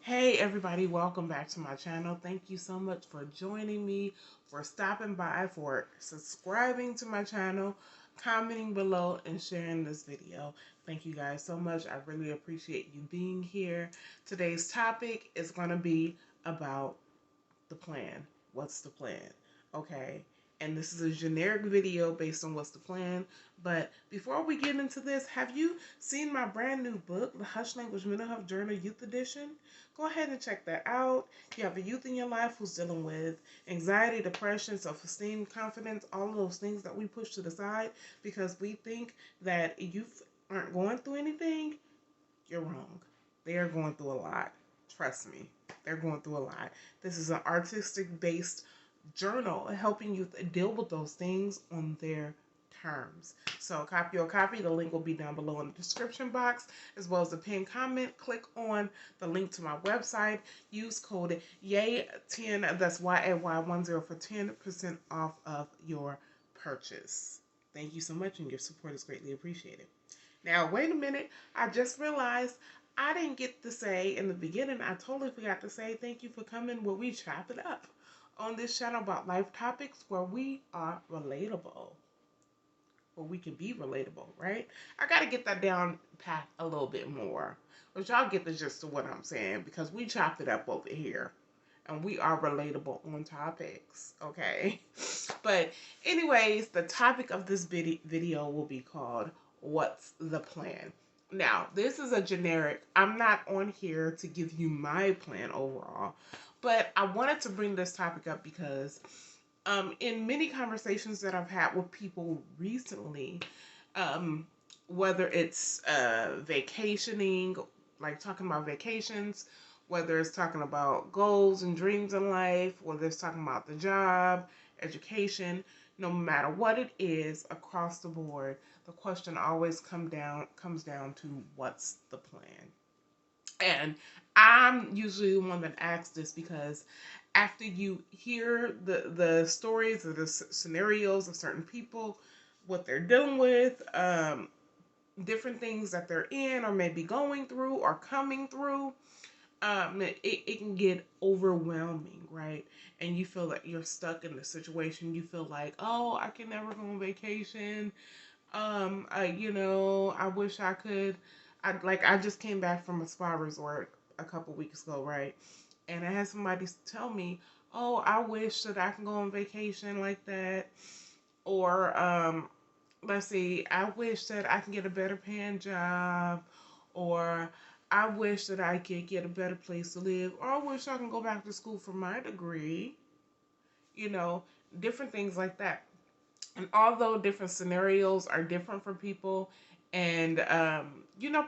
Hey everybody, welcome back to my channel. Thank you so much for joining me, for stopping by, for subscribing to my channel, commenting below, and sharing this video. Thank you guys so much. I really appreciate you being here. Today's topic is going to be about the plan. What's the plan? Okay. And this is a generic video based on what's the plan. But before we get into this, have you seen my brand new book, The Hush Language Mental Health Journal Youth Edition? Go ahead and check that out. You have a youth in your life who's dealing with anxiety, depression, self-esteem, confidence, all of those things that we push to the side because we think that youth aren't going through anything. You're wrong. They are going through a lot. Trust me. They're going through a lot. This is an artistic based journal helping you deal with those things on their terms. So copy your copy. The link will be down below in the description box as well as the pinned comment. Click on the link to my website. Use code YAY10, that's YAY10 for 10% off of your purchase. Thank you so much, and your support is greatly appreciated. Now, wait a minute. I just realized I didn't get to say in the beginning, I totally forgot to say thank you for coming where we chop it up on this channel about life topics where we are relatable. Where we can be relatable, right? I got to get that down pat a little bit more. But y'all get the gist of what I'm saying because we chopped it up over here. And we are relatable on topics, okay? But anyways, the topic of this video will be called What's the Plan? Now, this is a generic, I'm not on here to give you my plan overall, but I wanted to bring this topic up because in many conversations that I've had with people recently, um, whether it's vacationing, like talking about vacations, whether it's talking about goals and dreams in life, whether it's talking about the job, education, no matter what it is across the board, the question always comes down to what's the plan. And I'm usually the one that asks this because after you hear the stories or the scenarios of certain people, what they're dealing with, different things that they're in or maybe going through or coming through, it can get overwhelming, right? And you feel like you're stuck in the situation. You feel like, oh, I can never go on vacation. I wish I could. I just came back from a spa resort a couple weeks ago, right? And I had somebody tell me, oh, I wish that I can go on vacation like that. Or, let's see, I wish that I can get a better paying job. Or I wish that I could get a better place to live. Or I wish I can go back to school for my degree. You know, different things like that. And although different scenarios are different for people, and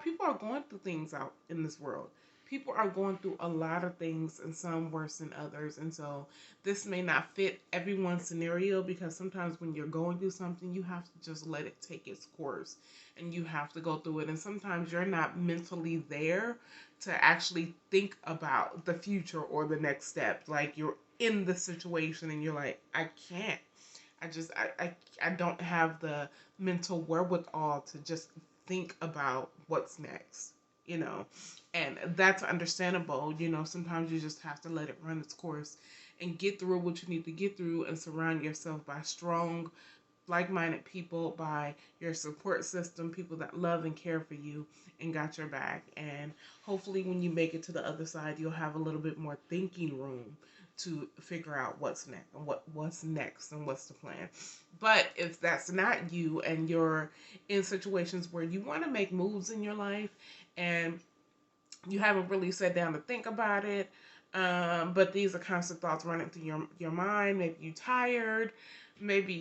people are going through things out in this world. People are going through a lot of things, and some worse than others. And so, this may not fit everyone's scenario because sometimes when you're going through something, you have to just let it take its course, and you have to go through it. And sometimes you're not mentally there to actually think about the future or the next step. Like you're in the situation, and you're like, I can't. I don't have the mental wherewithal to just think about what's next, you know. And that's understandable, sometimes you just have to let it run its course and get through what you need to get through and surround yourself by strong, like-minded people, by your support system, people that love and care for you and got your back. And hopefully when you make it to the other side, you'll have a little bit more thinking room to figure out what's next and what's next and what's the plan. But if that's not you and you're in situations where you want to make moves in your life and you haven't really sat down to think about it, but these are constant thoughts running through your mind. Maybe you're tired, maybe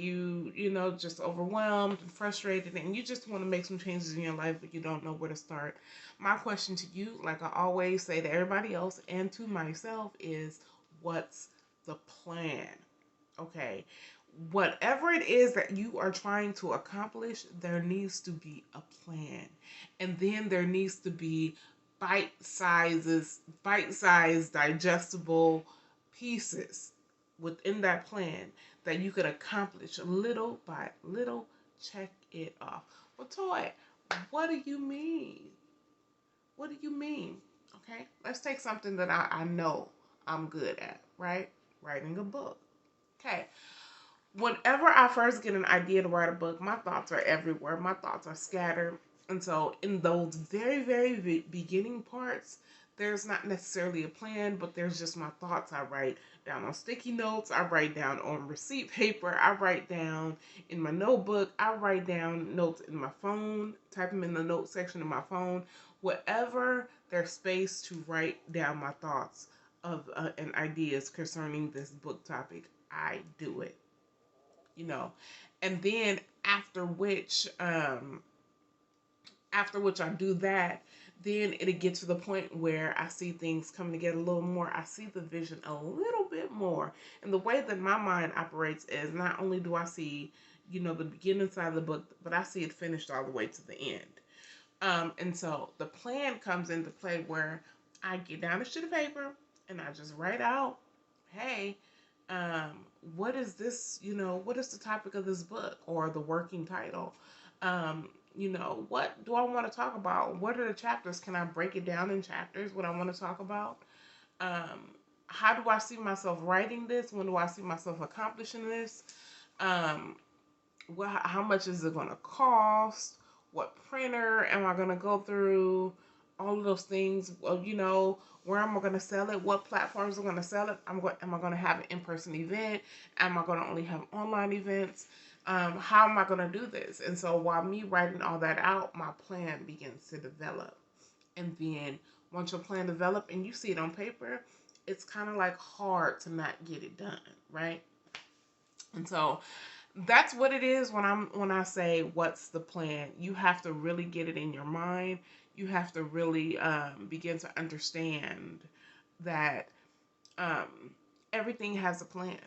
just overwhelmed and frustrated, and you just want to make some changes in your life, but you don't know where to start. My question to you, like I always say to everybody else and to myself, is what's the plan? Okay. Whatever it is that you are trying to accomplish, there needs to be a plan. And then there needs to be bite-sized, digestible pieces within that plan that you could accomplish little by little. Check it off. Well, Toy, what do you mean? What do you mean? Okay, let's take something that I know I'm good at, right? Writing a book. Okay, whenever I first get an idea to write a book, my thoughts are everywhere. My thoughts are scattered. And so, in those very beginning parts, there's not necessarily a plan, but there's just my thoughts. I write down on sticky notes, I write down on receipt paper, I write down in my notebook, I write down notes in my phone, type them in the note section of my phone, whatever there's space to write down my thoughts of and ideas concerning this book topic, I do it, you know. And then after which I do that, then it'll get to the point where I see things coming together a little more. I see the vision a little bit more. And the way that my mind operates is not only do I see, the beginning side of the book, but I see it finished all the way to the end. And so the plan comes into play where I get down a sheet of paper and I just write out, hey, um, what is this, what is the topic of this book or the working title? What do I want to talk about? What are the chapters? Can I break it down in chapters? What I want to talk about? Um, how do I see myself writing this? When do I see myself accomplishing this? Um, how much is it going to cost? What printer am I going to go through? All of those things. Well, where am I going to sell it? What platforms am I going to sell it? Am I going to have an in-person event? Am I going to only have online events? How am I going to do this? And so while me writing all that out, my plan begins to develop. And then once your plan develops and you see it on paper, it's kind of like hard to not get it done, right? And so that's what it is when I say what's the plan. You have to really get it in your mind. You have to really begin to understand that um, everything has a plan.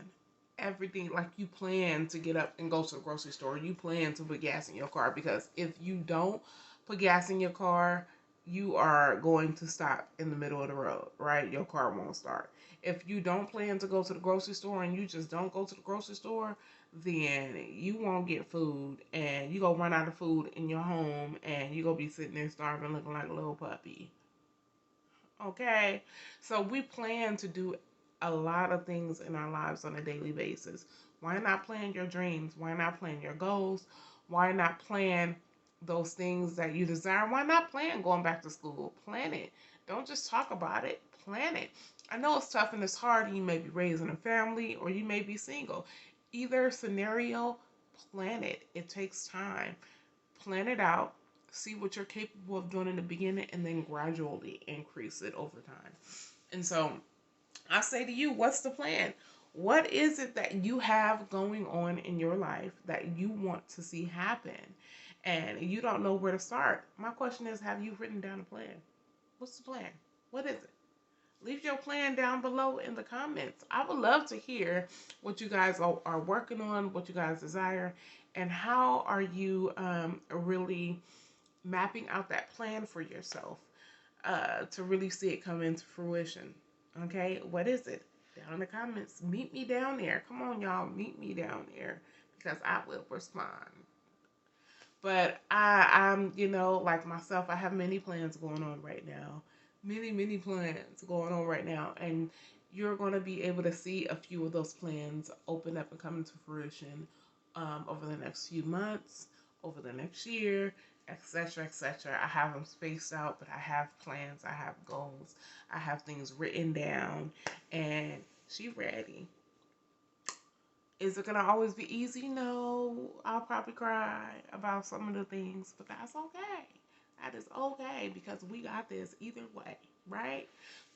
Everything, like, you plan to get up and go to the grocery store. You plan to put gas in your car, because if you don't put gas in your car, you are going to stop in the middle of the road, right? Your car won't start. If you don't plan to go to the grocery store and you just don't go to the grocery store, then you won't get food, and you go run out of food in your home, and you go be sitting there starving, looking like a little puppy. Okay, so we plan to do a lot of things in our lives on a daily basis. Why not plan your dreams? Why not plan your goals? Why not plan those things that you desire? Why not plan going back to school? Plan it. Don't just talk about it. Plan it. I know it's tough and it's hard. You may be raising a family or you may be single. Either scenario, plan it. It takes time. Plan it out, see what you're capable of doing in the beginning, and then gradually increase it over time. And so I say to you, what's the plan? What is it that you have going on in your life that you want to see happen? And you don't know where to start. My question is, have you written down a plan? What's the plan? What is it? Leave your plan down below in the comments. I would love to hear what you guys are working on, what you guys desire, and how are you really mapping out that plan for yourself to really see it come into fruition. Okay, what is it? Down in the comments. Meet me down there. Come on, y'all. Meet me down there, because I will respond. But I'm, like myself, I have many plans going on right now. Many plans going on right now. And you're going to be able to see a few of those plans open up and come into fruition over the next few months, over the next year, etc., etc. I have them spaced out, but I have plans, I have goals, I have things written down, and she ready. Is it going to always be easy? No. I'll probably cry about some of the things, but that's okay. That is okay, because we got this either way, right?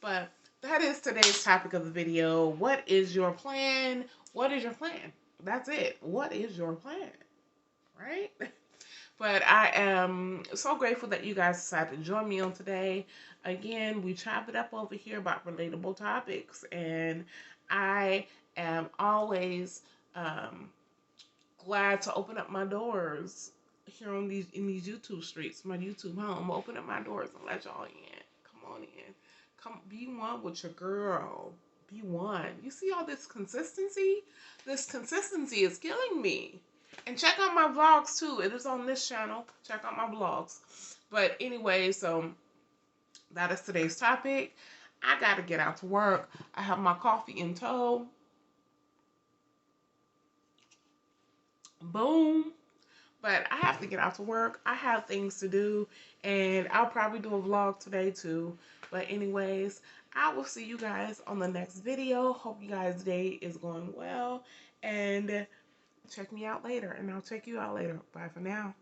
But that is today's topic of the video. What is your plan? What is your plan? That's it. What is your plan? Right? But I am so grateful that you guys decided to join me on today. Again, we chop it up over here about relatable topics, and I am always glad to open up my doors here in these YouTube streets, my YouTube home. Open up my doors and let y'all in. Come on in. Come be one with your girl. Be one. You see all this consistency? This consistency is killing me. And check out my vlogs too. It is on this channel. Check out my vlogs. But anyway, so that is today's topic. I gotta get out to work. I have my coffee in tow. Boom. But I have to get out to work. I have things to do, and I'll probably do a vlog today too. But anyways, I will see you guys on the next video. Hope you guys' day is going well, and check me out later, and I'll check you out later. Bye for now.